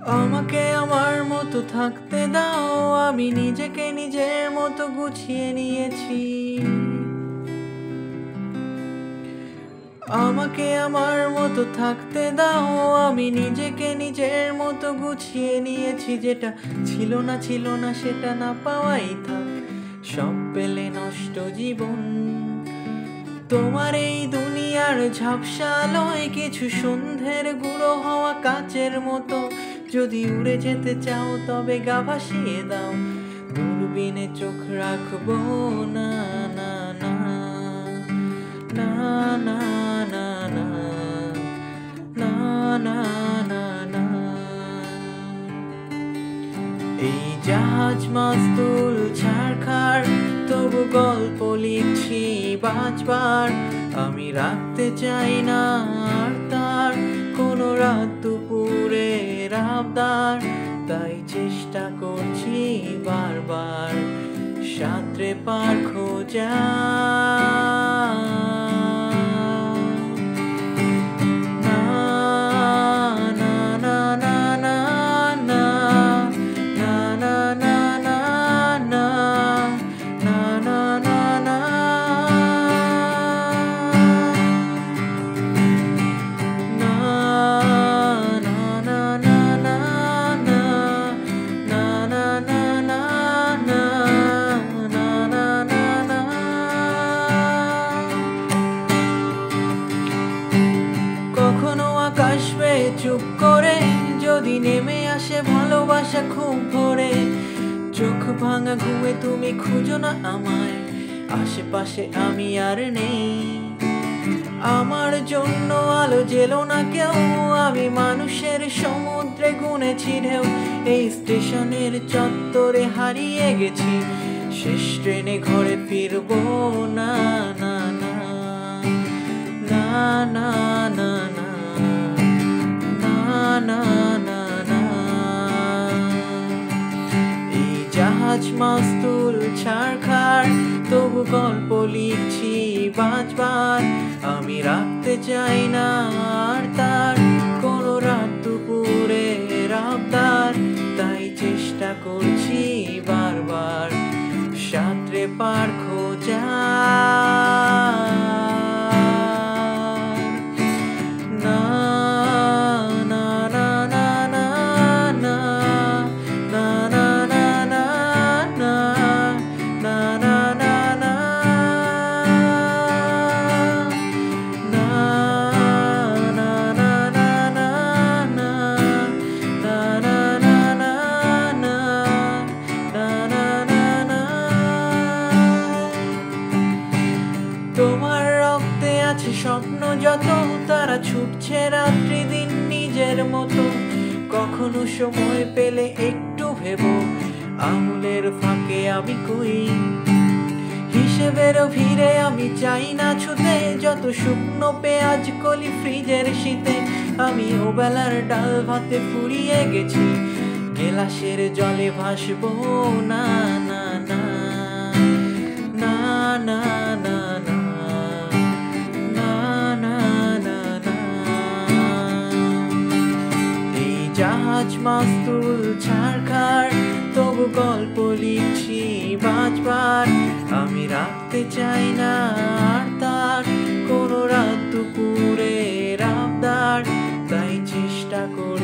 আমাকে আমার মতো থাকতে দাও, আমি নিজেকে নিজের মতো গুছিয়ে নিয়েছি। আমাকে আমার মতো থাকতে দাও, আমি নিজেকে নিজের মতো গুছিয়ে নিয়েছি। যেটা ছিল না সেটা না পাওয়াই থাক, সব পেলে নষ্ট জীবন। তোমার এই দুনিয়ার ঝাপসা আলোয় কিছু সন্ধ্যের গুঁড়ো হওয়া কাচের মতো। যদি উড়ে যেতে চাও তবে গা ভাসিয়ে দাও, দূরবীনে চোখ রাখবো না। না না না না না না না না না না। এই জাহাজ মাস্তুল ছাড়খাড়, তবু গল্প লিখছি বাঁচবার। আমি রাখতে চাই না আর তার কোনো রাত দুপুরের আবদার, তাই চেষ্টা করছি বারবার সাঁতরে পার খোঁজা। কখনো আকাশ বেয়ে চুপ করে যদি নেমে আসে ভালোবাসা খুব ভোরে, চোখ ভাঙা ঘুমে তুমি খুঁজো না আমায়, আশেপাশে আমি আর নেই। আমার জন্য আলো জেলো না কেউ, আমি মানুষের সমুদ্রে গুনেছি ঢেউ। এই স্টেশনের চত্বরে হারিয়ে গেছি, শেষ ট্রেনে ঘরে ফিরবো না। না না না না না না না না না। এই জাহাজ মাস্তুল ছাড়খাড়, তবু গল্প লিখছি বাঁচবার। আমি রাখতে চাই না আর তার কোনো রাত দুপুরের আবদার, তাই চেষ্টা করছি বারবার সাঁতরে পার খোঁজা। তোমার রক্তে আছে স্বপ্ন যত, তারা ছুটছে রাত্রি দিন নিজের মতো। কখনো সময় পেলে একটু ভেবো, আঙুলের ফাঁকে আমি কই হিসেবেরও ভিড়ে। আমি চাই না ছুতে যত শুকনো পেঁয়াজ কলি ফ্রিজের শীতে। আমি ওবেলার ডাল ভাতে ফুরিয়ে গেছি, গেলাসের জলে ভাসবো না। না না না না না জাহাজ মাস্তুল ছাড়খাড়, তবু গল্প লিখছি বাঁচবার। আমি রাখতে চাই না আর তার কোনো রাত দুপুরের আবদার, তাই চেষ্টা করি